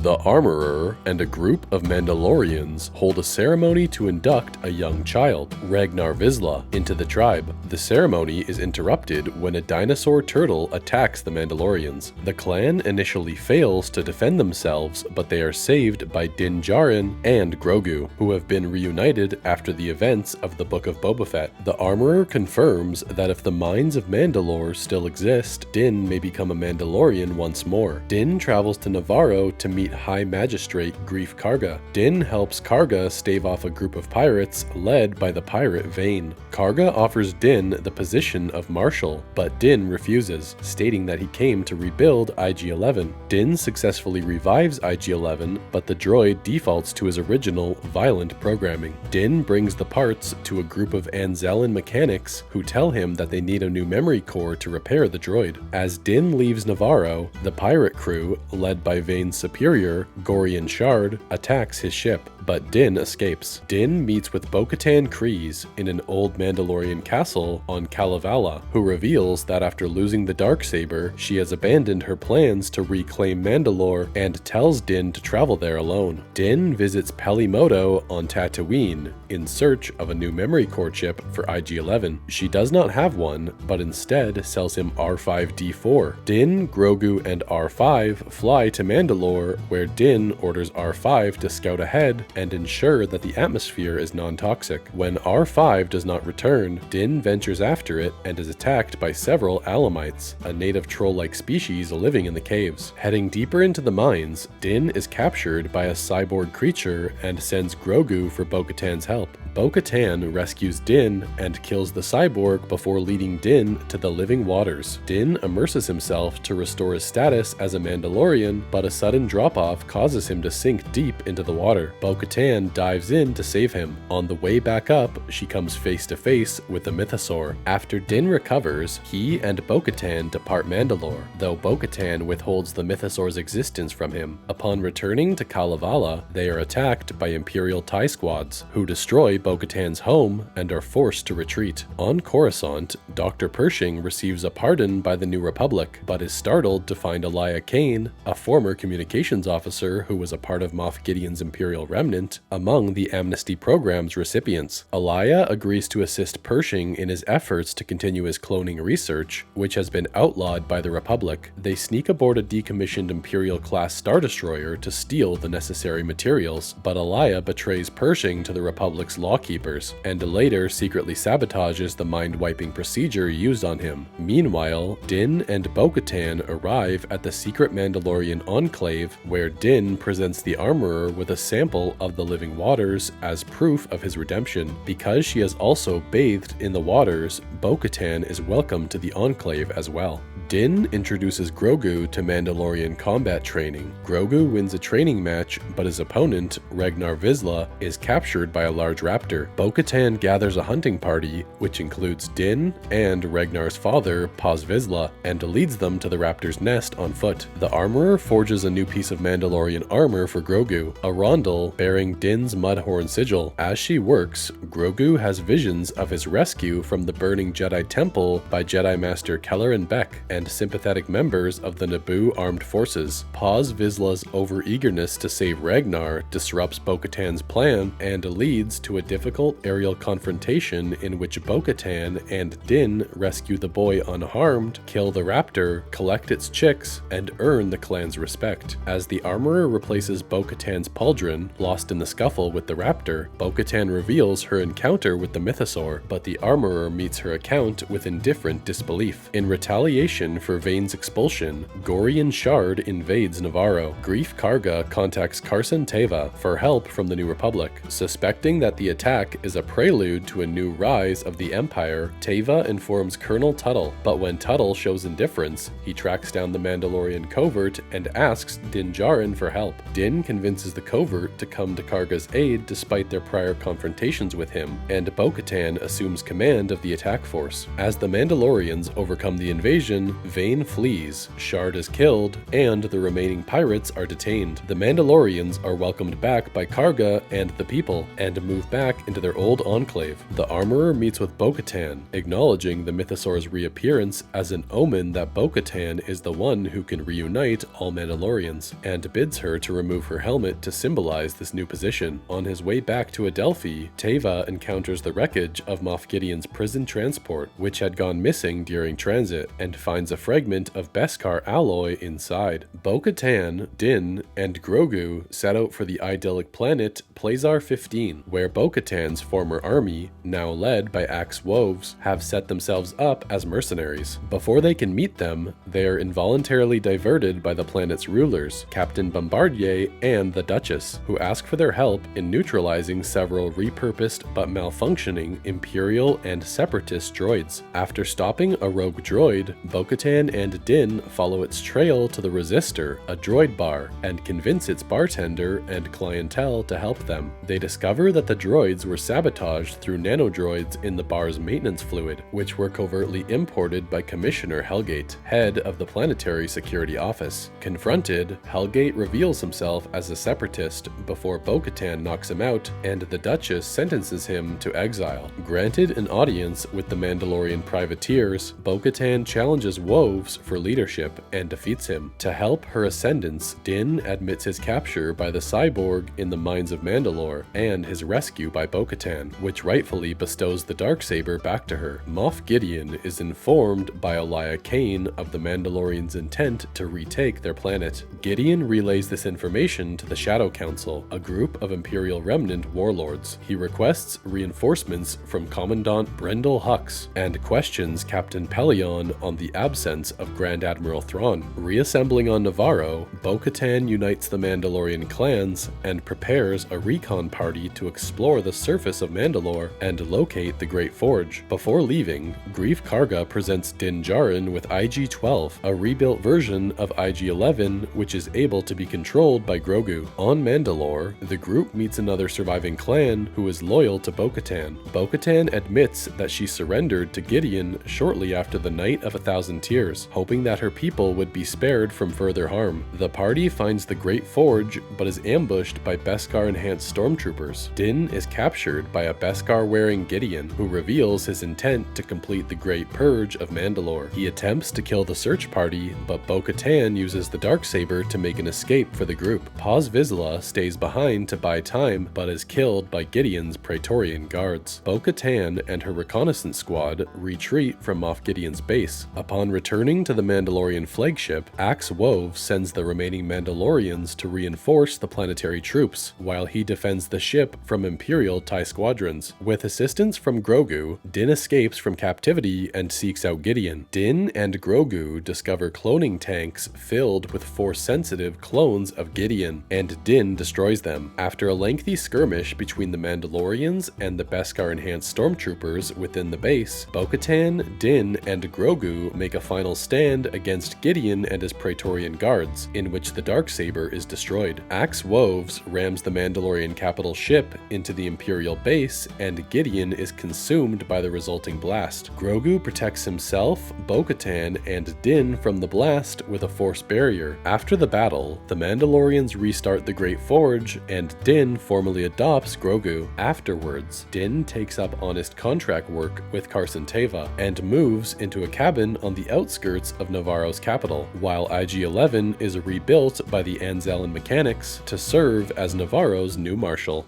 The Armorer and a group of Mandalorians hold a ceremony to induct a young child, Ragnar Vizsla, into the tribe. The ceremony is interrupted when a dinosaur turtle attacks the Mandalorians. The clan initially fails to defend themselves, but they are saved by Din Djarin and Grogu, who have been reunited after the events of the Book of Boba Fett. The Armorer confirms that if the mines of Mandalore still exist, Din may become a Mandalorian once more. Din travels to Navarro to meet High Magistrate Greef Karga. Din helps Karga stave off a group of pirates led by the pirate Vane. Karga offers Din the position of Marshal, but Din refuses, stating that he came to rebuild IG-11. Din successfully revives IG-11, but the droid defaults to his original violent programming. Din brings the parts to a group of Anzellan mechanics who tell him that they need a new memory core to repair the droid. As Din leaves Navarro, the pirate crew, led by Vane's superior, Gorian Shard, attacks his ship, but Din escapes. Din meets with Bo-Katan Kryze in an old Mandalorian castle on Kalevala, who reveals that after losing the Darksaber, she has abandoned her plans to reclaim Mandalore and tells Din to travel there alone. Din visits Pelimoto on Tatooine in search of a new memory core chip for IG-11. She does not have one, but instead sells him R5-D4. Din, Grogu, and R5 fly to Mandalore, where Din orders R5 to scout ahead and ensure that the atmosphere is non-toxic. When R5 does not return, Din ventures after it and is attacked by several Alamites, a native troll-like species living in the caves. Heading deeper into the mines, Din is captured by a cyborg creature and sends Grogu for Bo-Katan's help. Bo-Katan rescues Din and kills the cyborg before leading Din to the living waters. Din immerses himself to restore his status as a Mandalorian, but a sudden drop-off causes him to sink deep into the water. Bo-Katan dives in to save him. On the way back up, she comes face to face with the Mythosaur. After Din recovers, he and Bo-Katan depart Mandalore, though Bo-Katan withholds the Mythosaur's existence from him. Upon returning to Kalevala, they are attacked by Imperial TIE squads, who destroy Bo-Katan's home and are forced to retreat. On Coruscant, Dr. Pershing receives a pardon by the New Republic, but is startled to find Elia Kane, a former communications officer who was a part of Moff Gideon's Imperial Remnant, among the amnesty program's recipients. Elia agrees to assist Pershing in his efforts to continue his cloning research, which has been outlawed by the Republic. They sneak aboard a decommissioned Imperial-class Star Destroyer to steal the necessary materials, but Elia betrays Pershing to the Republic's lawkeepers, and later secretly sabotages the mind-wiping procedure used on him. Meanwhile, Din and Bo-Katan arrive at the secret Mandalorian enclave, where Din presents the Armorer with a sample of the living waters as proof of his redemption. Because she has also bathed in the waters, Bo-Katan is welcome to the enclave as well. Din introduces Grogu to Mandalorian combat training. Grogu wins a training match, but his opponent, Ragnar Vizsla, is captured by a large raptor. Bo-Katan gathers a hunting party, which includes Din and Ragnar's father, Paz Vizsla, and leads them to the raptor's nest on foot. The Armorer forges a new piece of Mandalorian armor for Grogu, a rondel bearing Din's Mudhorn sigil. As she works, Grogu has visions of his rescue from the burning Jedi Temple by Jedi Master Kelleran Beck and sympathetic members of the Naboo armed forces. Paz Vizsla's over-eagerness to save Ragnar disrupts Bo-Katan's plan and leads to a difficult aerial confrontation in which Bo-Katan and Din rescue the boy unharmed, kill the raptor, collect its chicks, and earn the clan's respect. As the Armorer replaces Bo-Katan's pauldron, lost in the scuffle with the raptor, Bo-Katan reveals her encounter with the Mythosaur, but the Armorer meets her account with indifferent disbelief. In retaliation for Vane's expulsion, Gorian Shard invades Navarro. Greef Karga contacts Carson Teva for help from the New Republic. Suspecting that the attack is a prelude to a new rise of the Empire, Teva informs Colonel Tuttle, but when Tuttle shows indifference, he tracks down the Mandalorian covert and asks Din Djarin for help. Din convinces the covert to come to Karga's aid despite their prior confrontations with him, and Bo-Katan assumes command of the attack force. As the Mandalorians overcome the invasion, time, Vane flees, Shard is killed, and the remaining pirates are detained. The Mandalorians are welcomed back by Karga and the people, and move back into their old enclave. The armorer meets with Bo-Katan, acknowledging the Mythosaur's reappearance as an omen that Bo-Katan is the one who can reunite all Mandalorians, and bids her to remove her helmet to symbolize this new position. On his way back to Adelphi, Teva encounters the wreckage of Moff Gideon's prison transport, which had gone missing during transit, and finds a fragment of Beskar alloy inside. Bo-Katan, Din, and Grogu set out for the idyllic planet Plazar 15, where Bo-Katan's former army, now led by Axe Woves, have set themselves up as mercenaries. Before they can meet them, they are involuntarily diverted by the planet's rulers, Captain Bombardier and the Duchess, who ask for their help in neutralizing several repurposed but malfunctioning Imperial and Separatist droids. After stopping a rogue droid, Bo-Katan and Din follow its trail to the Resistor, a droid bar, and convince its bartender and clientele to help them. They discover that the droids were sabotaged through nanodroids in the bar's maintenance fluid, which were covertly imported by Commissioner Helgate, head of the Planetary Security Office. Confronted, Helgate reveals himself as a separatist before Bo-Katan knocks him out, and the Duchess sentences him to exile. Granted an audience with the Mandalorian privateers, Bo-Katan challenges Woves for leadership and defeats him. To help her ascendance, Din admits his capture by the cyborg in the mines of Mandalore and his rescue by Bo-Katan, which rightfully bestows the Darksaber back to her. Moff Gideon is informed by Elia Kane of the Mandalorians' intent to retake their planet. Gideon relays this information to the Shadow Council, a group of Imperial Remnant warlords. He requests reinforcements from Commandant Brendel Hux and questions Captain Pelion on the absence of Grand Admiral Thrawn. Reassembling on Navarro, Bo-Katan unites the Mandalorian clans and prepares a recon party to explore the surface of Mandalore and locate the Great Forge. Before leaving, Greef Karga presents Din Djarin with IG-12, a rebuilt version of IG-11 which is able to be controlled by Grogu. On Mandalore, the group meets another surviving clan who is loyal to Bo-Katan. Bo-Katan admits that she surrendered to Gideon shortly after the Night of 1,000 Tears, hoping that her people would be spared from further harm. The party finds the Great Forge but is ambushed by Beskar-enhanced stormtroopers. Din is captured by a Beskar-wearing Gideon, who reveals his intent to complete the Great Purge of Mandalore. He attempts to kill the search party, but Bo-Katan uses the Darksaber to make an escape for the group. Paz Vizsla stays behind to buy time, but is killed by Gideon's Praetorian guards. Bo-Katan and her reconnaissance squad retreat from Moff Gideon's base. Upon returning to the Mandalorian flagship, Axe Wove sends the remaining Mandalorians to reinforce the planetary troops, while he defends the ship from Imperial TIE squadrons. With assistance from Grogu, Din escapes from captivity and seeks out Gideon. Din and Grogu discover cloning tanks filled with Force-sensitive clones of Gideon, and Din destroys them. After a lengthy skirmish between the Mandalorians and the Beskar-enhanced stormtroopers within the base, Bo-Katan, Din, and Grogu make a final stand against Gideon and his Praetorian guards, in which the Darksaber is destroyed. Axe Woves rams the Mandalorian capital ship into the Imperial base, and Gideon is consumed by the resulting blast. Grogu protects himself, Bo-Katan, and Din from the blast with a Force barrier. After the battle, the Mandalorians restart the Great Forge, and Din formally adopts Grogu. Afterwards, Din takes up honest contract work with Carson Teva and moves into a cabin on the outskirts of Navarro's capital, while IG-11 is rebuilt by the Anzellan mechanics to serve as Navarro's new marshal.